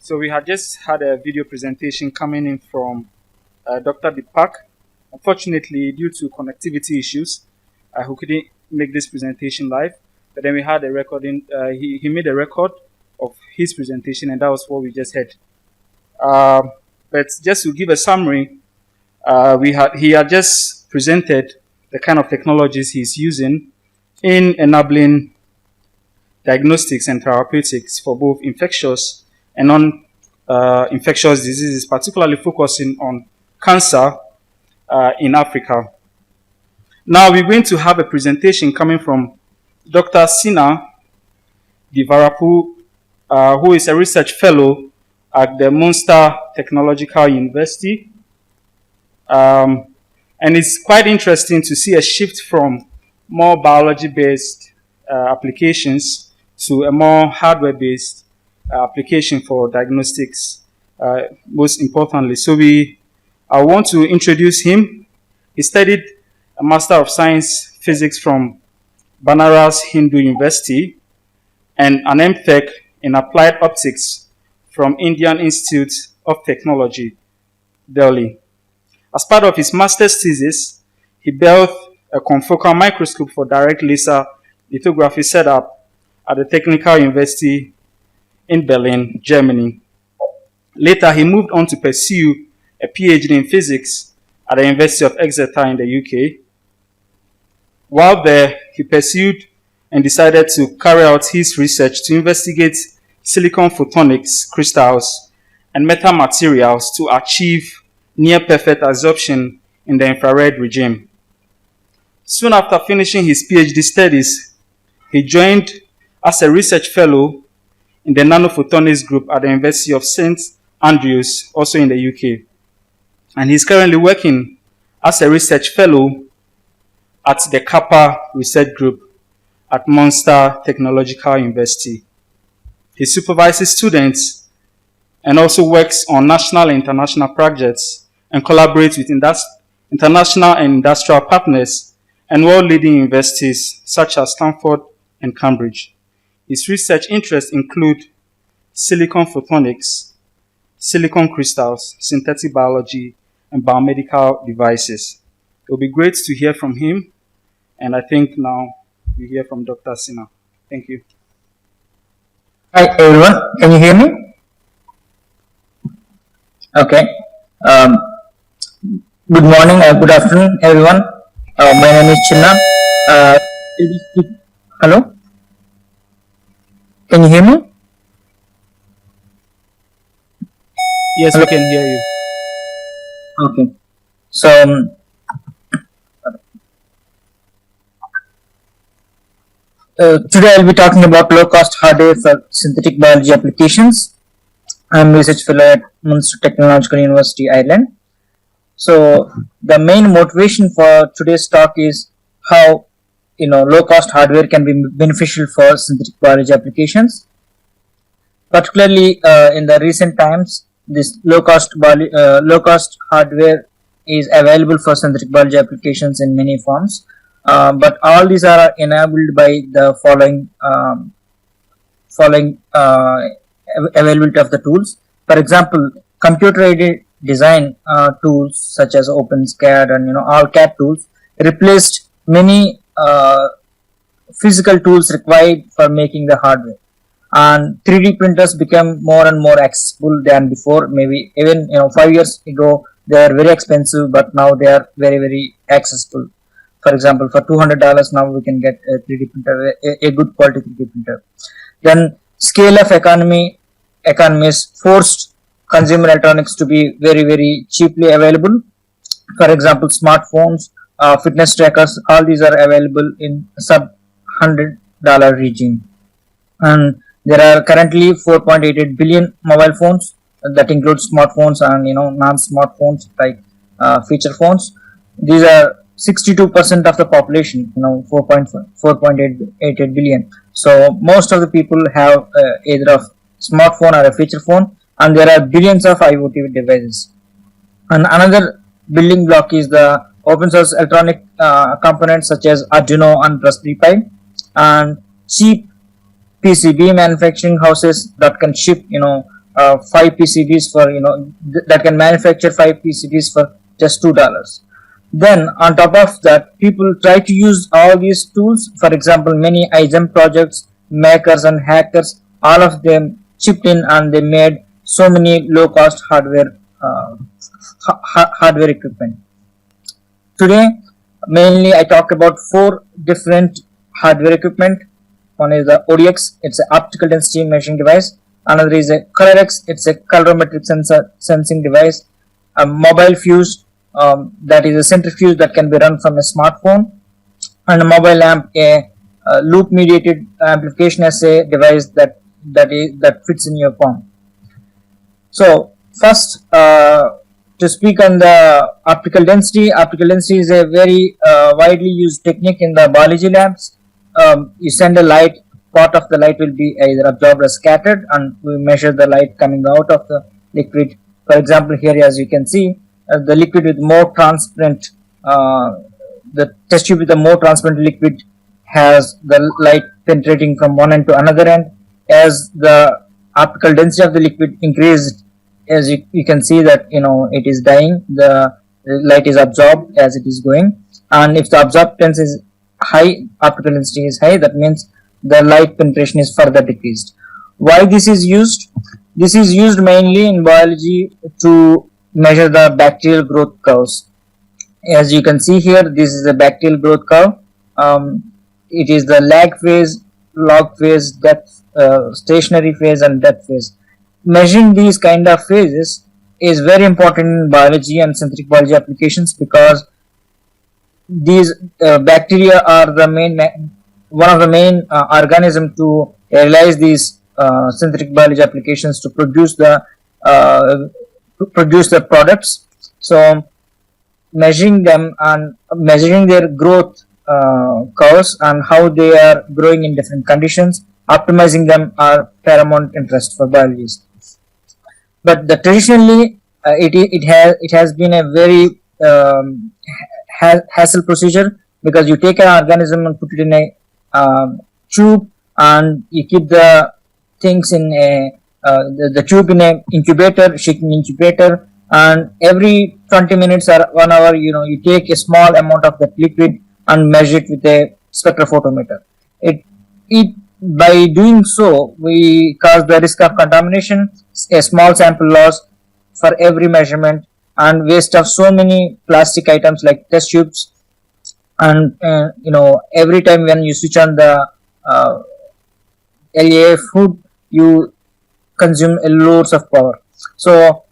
So we had just had a video presentation coming in from Dr. Deepak. Unfortunately, due to connectivity issues, who couldn't make this presentation live. But then we had a recording. He made a record of his presentation, and that was what we just heard. But just to give a summary, he had just presented the kind of technologies he's using in enabling diagnostics and therapeutics for both infectious and non-infectious diseases, particularly focusing on cancer in Africa. Now we're going to have a presentation coming from Dr. Chinna Devarapu, who is a research fellow at the Munster Technological University. And it's quite interesting to see a shift from more biology-based applications to a more hardware-based application for diagnostics, most importantly. So I want to introduce him. He studied a Master of Science Physics from Banaras Hindu University and an MTech in Applied Optics from Indian Institute of Technology, Delhi. As part of his master's thesis, he built a confocal microscope for direct laser lithography setup at the Technical University in Berlin, Germany. Later, he moved on to pursue a PhD in physics at the University of Exeter in the UK. While there, he pursued and decided to carry out his research to investigate silicon photonics crystals and metamaterials to achieve near-perfect absorption in the infrared regime. Soon after finishing his PhD studies, he joined as a research fellow in the nanophotonics group at the University of St. Andrews, also in the UK. And he's currently working as a research fellow at the CAPPA research group at Munster Technological University. He supervises students and also works on national and international projects and collaborates with international and industrial partners and world-leading universities such as Stanford and Cambridge. His research interests include silicon photonics, silicon crystals, synthetic biology, and biomedical devices. It will be great to hear from him, and I think now we hear from Dr. Chinna. Thank you. Hi everyone, can you hear me? Okay. Good morning, good afternoon everyone. My name is Chinna. Hello? Can you hear me? Yes, we can hear you. Okay. So, today I'll be talking about low-cost hardware for synthetic biology applications. I'm research fellow at Munster Technological University, Ireland. So, the main motivation for today's talk is how low-cost hardware can be beneficial for synthetic biology applications. Particularly in the recent times, this low-cost hardware is available for synthetic biology applications in many forms. But all these are enabled by the following availability of the tools. For example, computer-aided design tools such as OpenSCAD and all CAD tools replaced many physical tools required for making the hardware. And 3D printers become more and more accessible than before. Maybe even 5 years ago they were very expensive, but now they are very, very accessible. For example, for $200 now we can get a 3D printer, a good quality 3D printer. Then scale of economies forced consumer electronics to be very, very cheaply available. For example, smartphones, fitness trackers, all these are available in sub $100 regime. And there are currently 4.88 billion mobile phones that include smartphones and non-smartphones like feature phones. These are 62% of the population, 4.88 billion. So most of the people have either a smartphone or a feature phone, and there are billions of IoT devices. And another building block is the open source electronic components such as Arduino and Raspberry Pi, and cheap PCB manufacturing houses that can ship 5 PCBs for, that can manufacture 5 PCBs for just $2. Then on top of that, people try to use all these tools. For example, many ISM projects, makers and hackers, all of them chipped in and they made so many low cost hardware equipment. Today mainly I talk about 4 different hardware equipment. One is the ODX, it's an optical density measuring device. Another is a ColorX, it's a colorimetric sensor sensing device. A mobile fuse, that is a centrifuge that can be run from a smartphone. And a mobile amp, a loop mediated amplification assay device that fits in your palm. So first, to speak on the optical density. Optical density is a very widely used technique in the biology labs. You send a light, part of the light will be either absorbed or scattered, and we measure the light coming out of the liquid. For example, here as you can see, the liquid with more transparent, the test tube with the more transparent liquid has the light penetrating from one end to another end. As the optical density of the liquid increased, as you can see that it is dying, the light is absorbed as it is going, and if the absorptance is high, optical density is high, that means the light penetration is further decreased. Why this is used? This is used mainly in biology to measure the bacterial growth curves. As you can see here, this is a bacterial growth curve. It is the lag phase, log phase, depth, stationary phase and depth phase. Measuring these kind of phases is very important in biology and synthetic biology applications, because these bacteria are one of the main organisms to realize these synthetic biology applications to produce the products. So measuring them and measuring their growth curves and how they are growing in different conditions, optimizing them are paramount interest for biologists. But traditionally it has been a very hassle procedure, because you take an organism and put it in a tube, and you keep the things in the tube in a incubator, shaking incubator, and every 20 minutes or 1 hour, you take a small amount of that liquid and measure it with a spectrophotometer. By doing so, we cause the risk of contamination, a small sample loss for every measurement, and waste of so many plastic items like test tubes. And every time when you switch on the LAF hood, you consume loads of power. So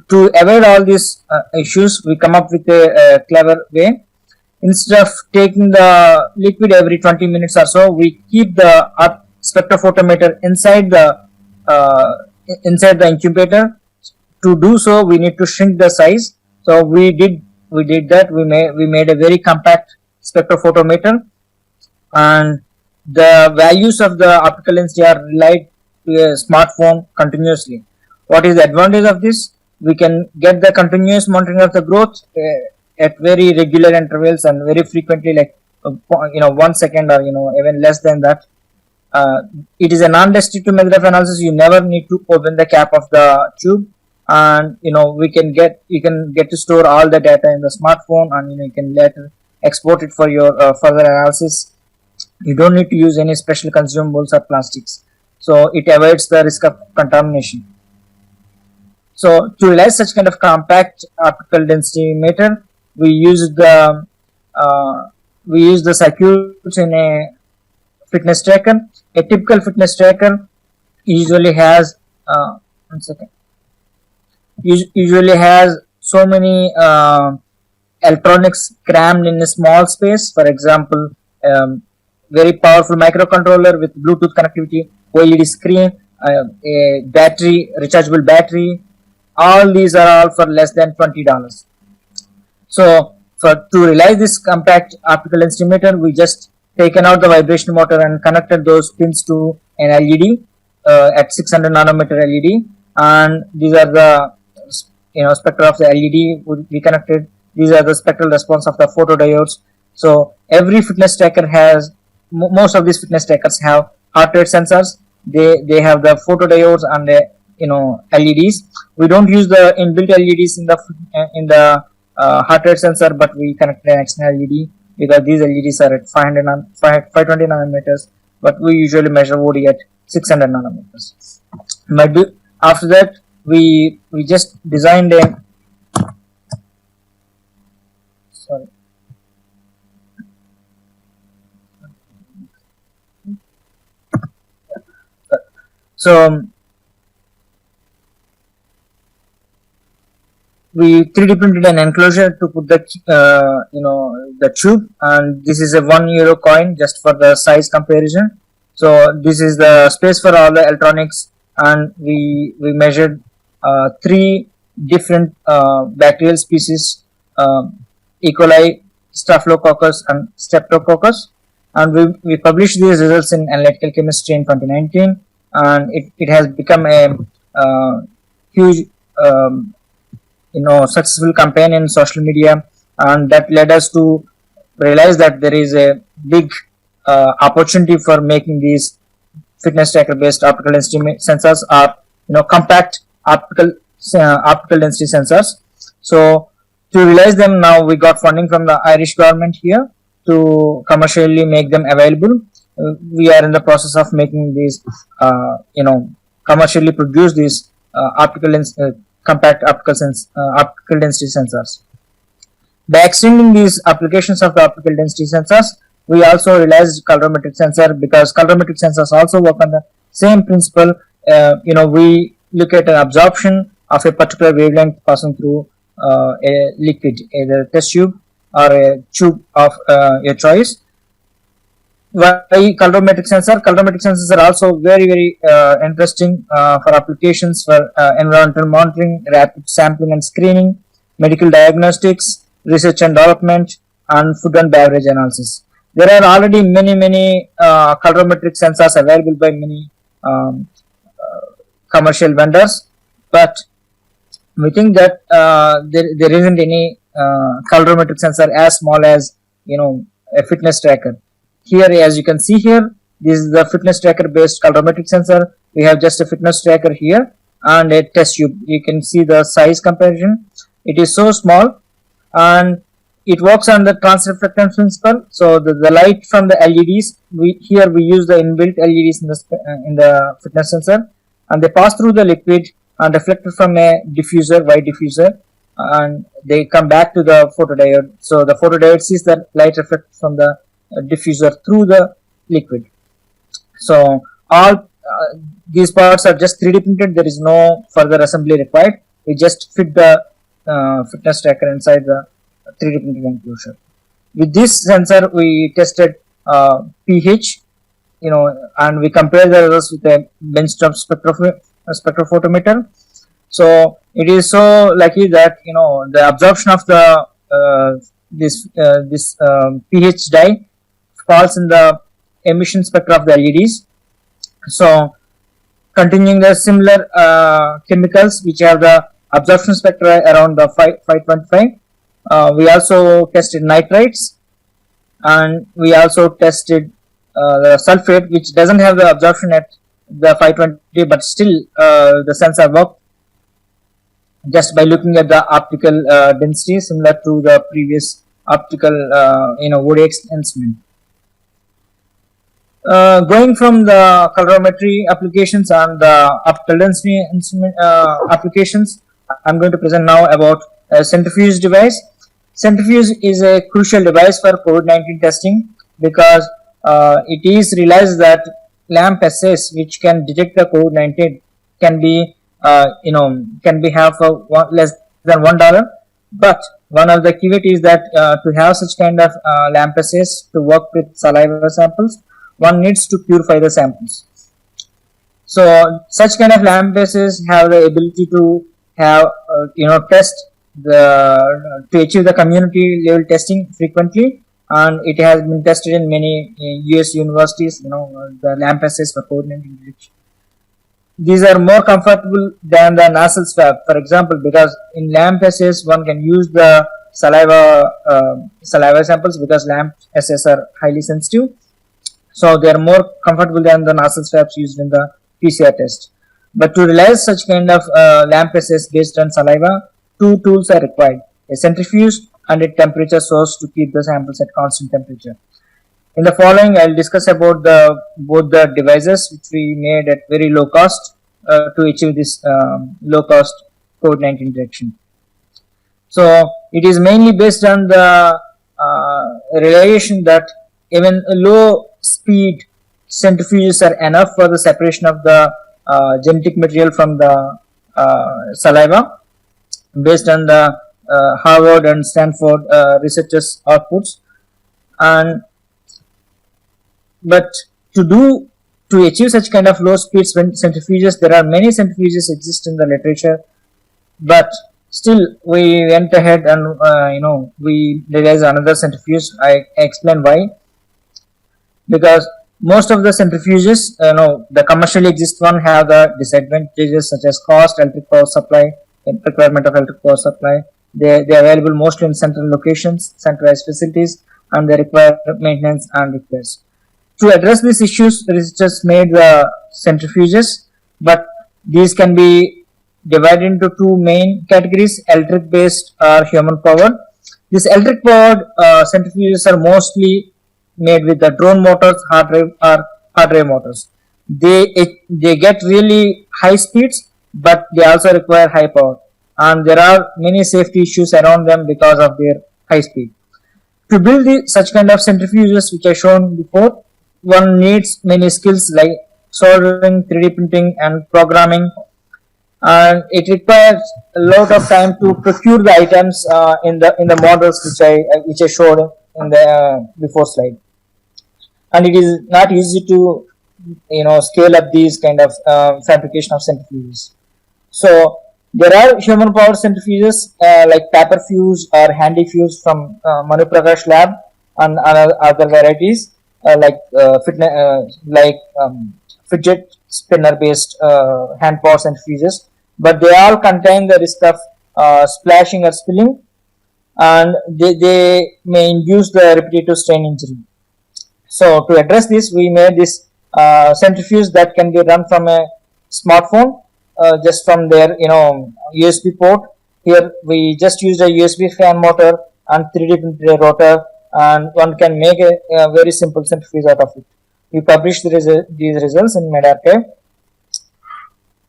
to avoid all these issues, we come up with a clever way. Instead of taking the liquid every 20 minutes or so, we keep the spectrophotometer inside the incubator. To do so, we need to shrink the size. So we did that. We made a very compact spectrophotometer, and the values of the optical density are relied to a smartphone continuously. What is the advantage of this? We can get the continuous monitoring of the growth at very regular intervals and very frequently, like 1 second or even less than that. It is a non-destructive method of analysis. You never need to open the cap of the tube, and you can get to store all the data in the smartphone, and you can later export it for your further analysis. You don't need to use any special consumables or plastics, so it avoids the risk of contamination. So to realize such kind of compact optical density meter, we use the circuits in a fitness tracker. A typical fitness tracker usually has usually has so many electronics crammed in a small space. For example, very powerful microcontroller with Bluetooth connectivity, OLED screen, a battery, rechargeable battery. All these are all for less than $20. So to realize this compact optical density meter, we just taken out the vibration motor and connected those pins to an LED at 600 nanometer LED, and these are the spectra of the LED we connected. These are the spectral response of the photodiodes. So every fitness tracker has, most of these fitness trackers have heart rate sensors. They have the photodiodes and a LEDs. We don't use the inbuilt LEDs in the heart rate sensor, but we connect an external LED because these LEDs are at 520 nanometers, but we usually measure OD at 600 nanometers. After that, we just designed a sorry. So we 3D printed an enclosure to put the the tube, and this is a €1 coin just for the size comparison. So this is the space for all the electronics, and we measured 3 different bacterial species, E. coli, Staphylococcus, and Streptococcus, and we published these results in Analytical Chemistry in 2019, and it has become a huge successful campaign in social media, and that led us to realize that there is a big opportunity for making these fitness tracker based optical density sensors, or compact optical density sensors. So to realize them, now we got funding from the Irish government here to commercially make them available. We are in the process of making these commercially produce these compact optical density sensors. By extending these applications of the optical density sensors, we also realized calorimetric sensor, because calorimetric sensors also work on the same principle. We look at an absorption of a particular wavelength passing through a liquid, either a test tube or a tube of your choice. Why calorimetric sensor? Calorimetric sensors are also very interesting for applications for environmental monitoring, rapid sampling and screening, medical diagnostics, research and development, and food and beverage analysis. There are already many calorimetric sensors available by many commercial vendors, but we think that there isn't any calorimetric sensor as small as a fitness tracker. Here, as you can see here, this is the fitness tracker based calorimetric sensor. We have just a fitness tracker here and a test tube. You can see the size comparison. It is so small, and it works on the transreflectance principle. So the light from the LEDs, we use the inbuilt LEDs in the fitness sensor, and they pass through the liquid and reflected from a diffuser, white diffuser, and they come back to the photodiode. So the photodiode sees the light reflect from the diffuser through the liquid. So all these parts are just 3D printed. There is no further assembly required. We just fit the fitness tracker inside the 3D printed enclosure. With this sensor, we tested pH, and we compared the results with a benchtop spectrophotometer. So it is so lucky that the absorption of the this pH dye falls in the emission spectra of the LEDs. So continuing the similar chemicals which have the absorption spectra around the 525, we also tested nitrites, and we also tested the sulfate, which doesn't have the absorption at the 520, but still the sensor worked just by looking at the optical density similar to the previous optical ODX instrument. Going from the calorimetry applications and the optical density instrument applications, I'm going to present now about a centrifuge device. Centrifuge is a crucial device for COVID-19 testing because it is realized that lamp assays which can detect the COVID-19 can be have for less than $1. But one of the caveat is that to have such kind of lamp assays to work with saliva samples, one needs to purify the samples. So such kind of lamp assays have the ability to have test to achieve the community level testing frequently, and it has been tested in many US universities. The lamp assays for COVID-19 detection. These are more comfortable than the nasal swab, for example, because in lamp assays one can use the saliva samples because lamp assays are highly sensitive. So they are more comfortable than the nasal swabs used in the PCR test. But to realize such kind of lamp process based on saliva, two tools are required: a centrifuge and a temperature source to keep the samples at constant temperature. In the following, I'll discuss about both the devices which we made at very low cost to achieve this low cost COVID-19 detection. So it is mainly based on the realization that even low speed centrifuges are enough for the separation of the genetic material from the saliva, based on the Harvard and Stanford researchers' outputs. And but to achieve such kind of low speed centrifuges, there are many centrifuges exist in the literature, but still we went ahead and we realized another centrifuge. I explain why. Because most of the centrifuges, the commercially exist one, have the disadvantages such as cost, electric power supply, requirement of electric power supply. They are available mostly in central locations, centralized facilities, and they require maintenance and repairs. To address these issues, researchers made the centrifuges, but these can be divided into two main categories: electric based or human powered. These electric powered centrifuges are mostly made with the drone motors, hard drive motors. They get really high speeds, but they also require high power, and there are many safety issues around them because of their high speed. To build such kind of centrifuges which I shown before, one needs many skills like soldering, 3D printing, and programming, and it requires a lot of time to procure the items in the models which I showed in the before slide. And it is not easy to scale up these kind of fabrication of centrifuges. So there are human powered centrifuges like CAPPA or Handy Fuse from Manu Prakash lab, and other varieties fidget spinner based hand powered centrifuges, but they all contain the risk of splashing or spilling, and they may induce the repetitive strain injury. So to address this, we made this centrifuge that can be run from a smartphone, just from their USB port. Here we just used a USB fan motor and 3D printed a rotor, and one can make a very simple centrifuge out of it. We published these results in medRxiv.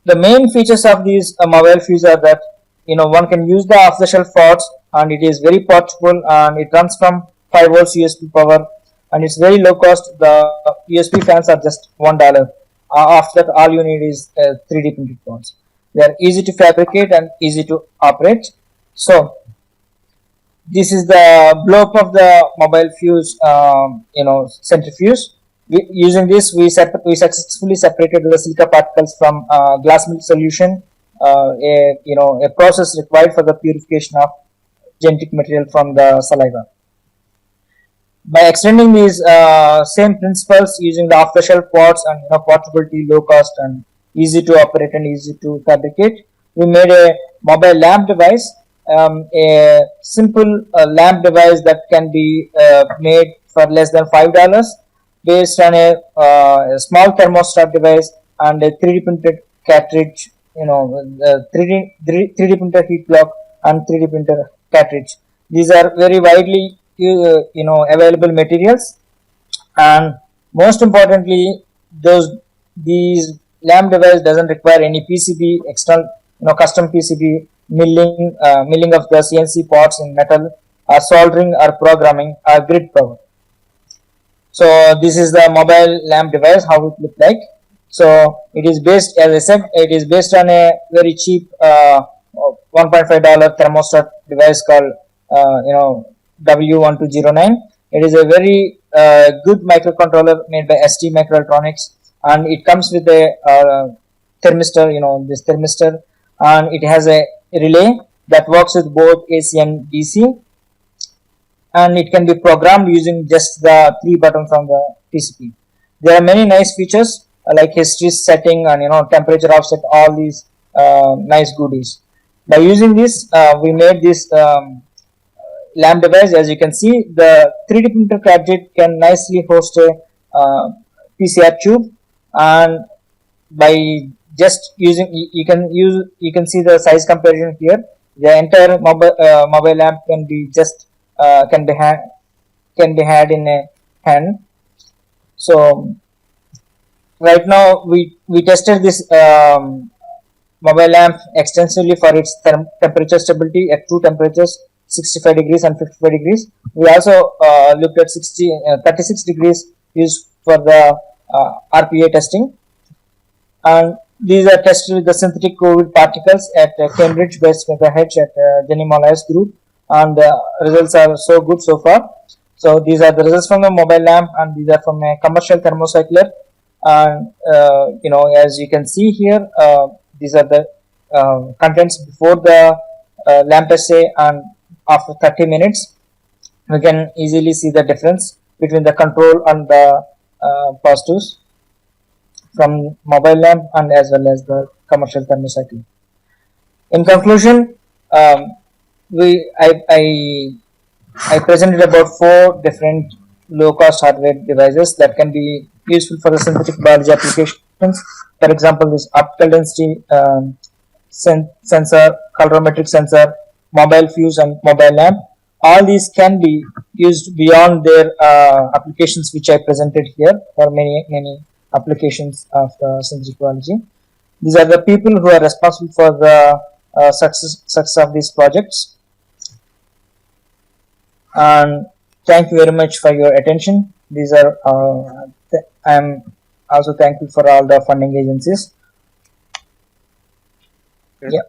The main features of these mobile fuses are that one can use the off-the-shelf parts, and it is very portable, and it runs from 5 volts USB power, and it's very low cost. The USB fans are just $1. After that, all you need is 3D printed parts. They are easy to fabricate and easy to operate. So this is the blow-up of the mobile fuse, centrifuge. Using this, we successfully separated the silica particles from glass milk solution, a process required for the purification of genetic material from the saliva. By extending these same principles using the off-the-shelf parts and portability, low cost, and easy to operate and easy to fabricate, we made a mobile lamp device, a simple lamp device that can be made for less than $5, based on a small thermostat device and a 3D printed cartridge, 3D printer heat block and 3D printer cartridge. These are very widely available materials, and most importantly, these lamp device doesn't require any PCB, external custom PCB milling of the CNC parts in metal, or soldering or programming or grid power. So this is the mobile lamp device, how it look like. So it is based, as I said, it is based on a very cheap $1.5 thermostat device called W1209. It is a very good microcontroller made by ST Microelectronics, and it comes with a thermistor, this thermistor, and it has a relay that works with both AC and DC, and it can be programmed using just the 3 buttons on the PCB. There are many nice features like history setting and temperature offset, all these nice goodies. By using this, we made this lamp device. As you can see, the 3D printer gadget can nicely host a PCR tube, and by just using, you can see the size comparison here. The entire mobile lamp can be just can be had in a hand. So right now we tested this mobile lamp extensively for its temperature stability at two temperatures, 65 degrees and 55 degrees. We also looked at 36 degrees used for the RPA testing, and these are tested with the synthetic COVID particles at Cambridge based megahertz at Jenny Molay's group, and the results are so good so far. So these are the results from the mobile lamp, and these are from a commercial thermocycler. And as you can see here, these are the contents before the lamp assay, and after 30 minutes we can easily see the difference between the control and the positives from mobile lamp and as well as the commercial thermocycler. In conclusion, I presented about 4 different low-cost hardware devices that can be useful for the synthetic biology applications. For example, this optical density sensor, colorimetric sensor, mobile fuse, and mobile lamp. All these can be used beyond their applications, which I presented here, for many applications of synthetic biology. These are the people who are responsible for the success of these projects. And thank you very much for your attention. These are I am also thankful for all the funding agencies. Okay. Yeah.